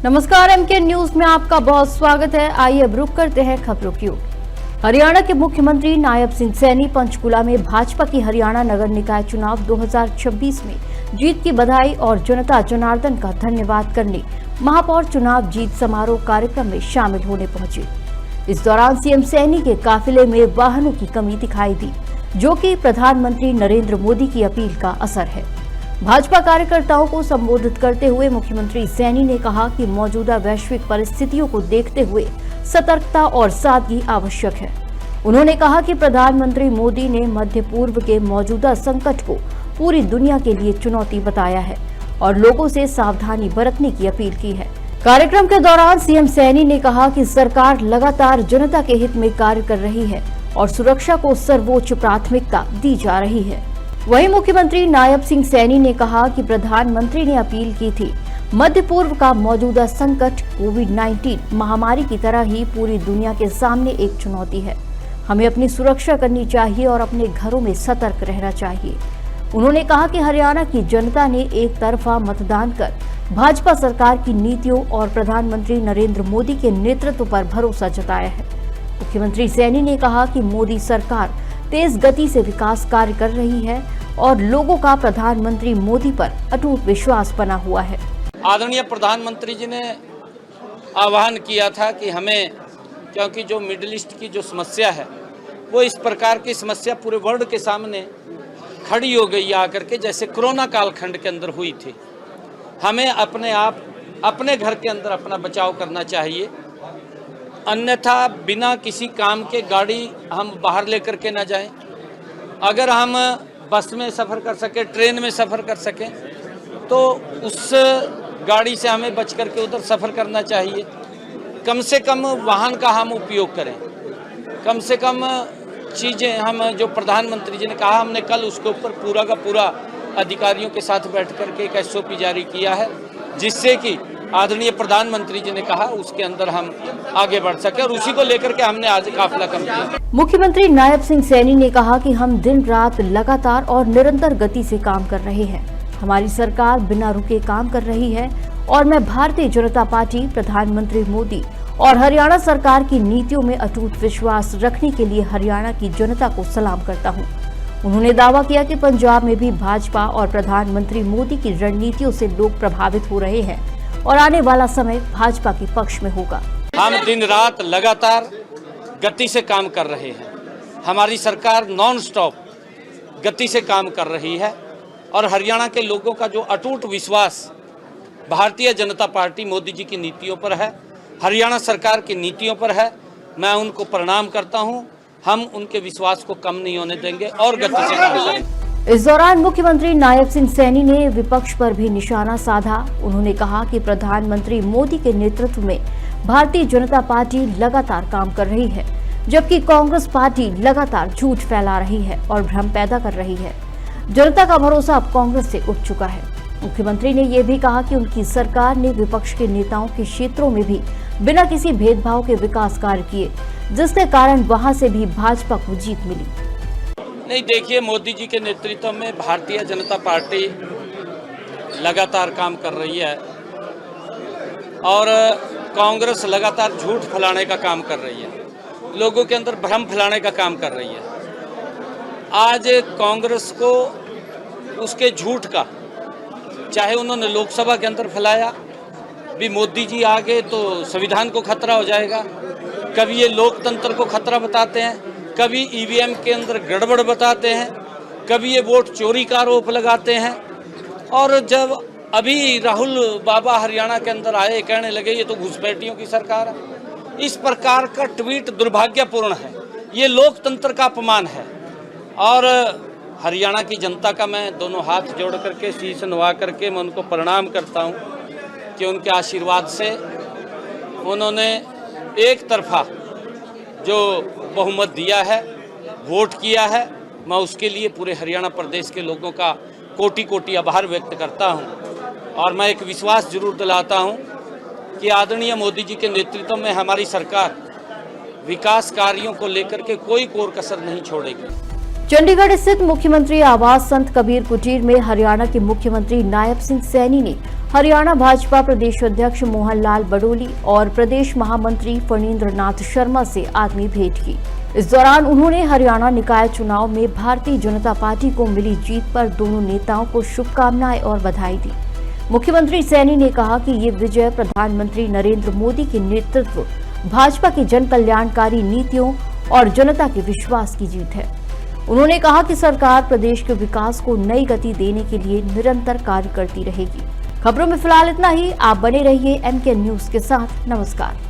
नमस्कार, MK news में आपका बहुत स्वागत है। आइए अब रुक करते हैं खबरों की ओर। हरियाणा के मुख्यमंत्री नायब सिंह सैनी पंचकुला में भाजपा की हरियाणा नगर निकाय चुनाव 2026 में जीत की बधाई और जनता जनार्दन का धन्यवाद करने महापौर चुनाव जीत समारोह कार्यक्रम में शामिल होने पहुंचे। इस दौरान सीएम सैनी के काफिले में वाहनों की कमी दिखाई दी, जो कि प्रधानमंत्री नरेंद्र मोदी की अपील का असर है। भाजपा कार्यकर्ताओं को संबोधित करते हुए मुख्यमंत्री सैनी ने कहा कि मौजूदा वैश्विक परिस्थितियों को देखते हुए सतर्कता और सादगी आवश्यक है। उन्होंने कहा कि प्रधानमंत्री मोदी ने मध्य पूर्व के मौजूदा संकट को पूरी दुनिया के लिए चुनौती बताया है और लोगों से सावधानी बरतने की अपील की है। कार्यक्रम के दौरान सीएम सैनी ने कहा कि सरकार लगातार जनता के हित में कार्य कर रही है और सुरक्षा को सर्वोच्च प्राथमिकता दी जा रही है। वहीं मुख्यमंत्री नायब सिंह सैनी ने कहा कि प्रधानमंत्री ने अपील की थी, मध्य पूर्व का मौजूदा संकट कोविड-19 महामारी की तरह ही पूरी दुनिया के सामने एक चुनौती है। हमें अपनी सुरक्षा करनी चाहिए और अपने घरों में सतर्क रहना चाहिए। उन्होंने कहा कि हरियाणा की जनता ने एक तरफा मतदान कर भाजपा सरकार की नीतियों और प्रधानमंत्री नरेंद्र मोदी के नेतृत्व पर भरोसा जताया है। मुख्यमंत्री सैनी ने कहा कि मोदी सरकार तेज गति से विकास कार्य कर रही है और लोगों का प्रधानमंत्री मोदी पर अटूट विश्वास बना हुआ है। आदरणीय प्रधानमंत्री जी ने आह्वान किया था कि हमें, क्योंकि जो मिडिल ईस्ट की जो समस्या है वो इस प्रकार की समस्या पूरे वर्ल्ड के सामने खड़ी हो गई आकर के, जैसे कोरोना कालखंड के अंदर हुई थी। हमें अपने आप अपने घर के अंदर अपना बचाव करना चाहिए, अन्यथा बिना किसी काम के गाड़ी हम बाहर लेकर के ना जाएं। अगर हम बस में सफ़र कर सकें, ट्रेन में सफ़र कर सकें, तो उस गाड़ी से हमें बच कर के उधर सफ़र करना चाहिए। कम से कम वाहन का हम उपयोग करें, कम से कम चीज़ें हम, जो प्रधानमंत्री जी ने कहा, हमने कल उसके ऊपर पूरा का पूरा अधिकारियों के साथ बैठ कर के एक SOP जारी किया है, जिससे कि आदरणीय प्रधानमंत्री जी ने कहा उसके अंदर हम आगे बढ़ सके, और उसी को लेकर के हमने आज काफिला कम किया। मुख्यमंत्री नायब सिंह सैनी ने कहा कि हम दिन रात लगातार और निरंतर गति से काम कर रहे हैं। हमारी सरकार बिना रुके काम कर रही है और मैं भारतीय जनता पार्टी, प्रधानमंत्री मोदी और हरियाणा सरकार की नीतियों में अटूट विश्वास रखने के लिए हरियाणा की जनता को सलाम करता हूँ। उन्होंने दावा किया कि पंजाब में भी भाजपा और प्रधानमंत्री मोदी की रणनीतियों से लोग प्रभावित हो रहे हैं और आने वाला समय भाजपा के पक्ष में होगा। हम दिन रात लगातार गति से काम कर रहे हैं। हमारी सरकार नॉन स्टॉप गति से काम कर रही है और हरियाणा के लोगों का जो अटूट विश्वास भारतीय जनता पार्टी मोदी जी की नीतियों पर है, हरियाणा सरकार की नीतियों पर है, मैं उनको प्रणाम करता हूं। हम उनके विश्वास को कम नहीं होने देंगे और गति से काम करेंगे। इस दौरान मुख्यमंत्री नायब सिंह सैनी ने विपक्ष पर भी निशाना साधा। उन्होंने कहा कि प्रधानमंत्री मोदी के नेतृत्व में भारतीय जनता पार्टी लगातार काम कर रही है, जबकि कांग्रेस पार्टी लगातार झूठ फैला रही है और भ्रम पैदा कर रही है। जनता का भरोसा अब कांग्रेस से उठ चुका है। मुख्यमंत्री ने यह भी कहा कि उनकी सरकार ने विपक्ष के नेताओं के क्षेत्रों में भी बिना किसी भेदभाव के विकास कार्य किए, जिसके कारण वहां से भी भाजपा को जीत मिली। नहीं, देखिए, मोदी जी के नेतृत्व में भारतीय जनता पार्टी लगातार काम कर रही है और कांग्रेस लगातार झूठ फैलाने का काम कर रही है, लोगों के अंदर भ्रम फैलाने का काम कर रही है। आज कांग्रेस को उसके झूठ का, चाहे उन्होंने लोकसभा के अंदर फैलाया भी मोदी जी आ गए तो संविधान को खतरा हो जाएगा, कभी ये लोकतंत्र को खतरा बताते हैं, कभी EVM के अंदर गड़बड़ बताते हैं, कभी ये वोट चोरी का आरोप लगाते हैं, और जब अभी राहुल बाबा हरियाणा के अंदर आए, कहने लगे ये तो घुसपैठियों की सरकार है। इस प्रकार का ट्वीट दुर्भाग्यपूर्ण है, ये लोकतंत्र का अपमान है। और हरियाणा की जनता का मैं दोनों हाथ जोड़ करके, शीश नवा करके मैं उनको प्रणाम करता हूँ कि उनके आशीर्वाद से उन्होंने एक तरफा जो बहुमत दिया है, वोट किया है। मैं उसके लिए पूरे हरियाणा प्रदेश के लोगों का कोटि कोटि आभार व्यक्त करता हूं और मैं एक विश्वास जरूर दिलाता हूं कि आदरणीय मोदी जी के नेतृत्व में हमारी सरकार विकास कार्यों को लेकर के कोई कोर कसर नहीं छोड़ेगी। चंडीगढ़ स्थित मुख्यमंत्री आवास संत कबीर कुटीर में हरियाणा के मुख्यमंत्री नायब सिंह सैनी ने हरियाणा भाजपा प्रदेश अध्यक्ष मोहन लाल बडोली और प्रदेश महामंत्री फणींद्र नाथ शर्मा से आदमी भेंट की। इस दौरान उन्होंने हरियाणा निकाय चुनाव में भारतीय जनता पार्टी को मिली जीत पर दोनों नेताओं को शुभकामनाएं और बधाई दी। मुख्यमंत्री सैनी ने कहा कि ये विजय प्रधानमंत्री नरेंद्र मोदी के नेतृत्व, भाजपा की जन कल्याणकारी नीतियों और जनता के विश्वास की जीत है। उन्होंने कहा कि सरकार प्रदेश के विकास को नई गति देने के लिए निरंतर कार्य करती रहेगी। खबरों में फिलहाल इतना ही। आप बने रहिए MK न्यूज के साथ। नमस्कार।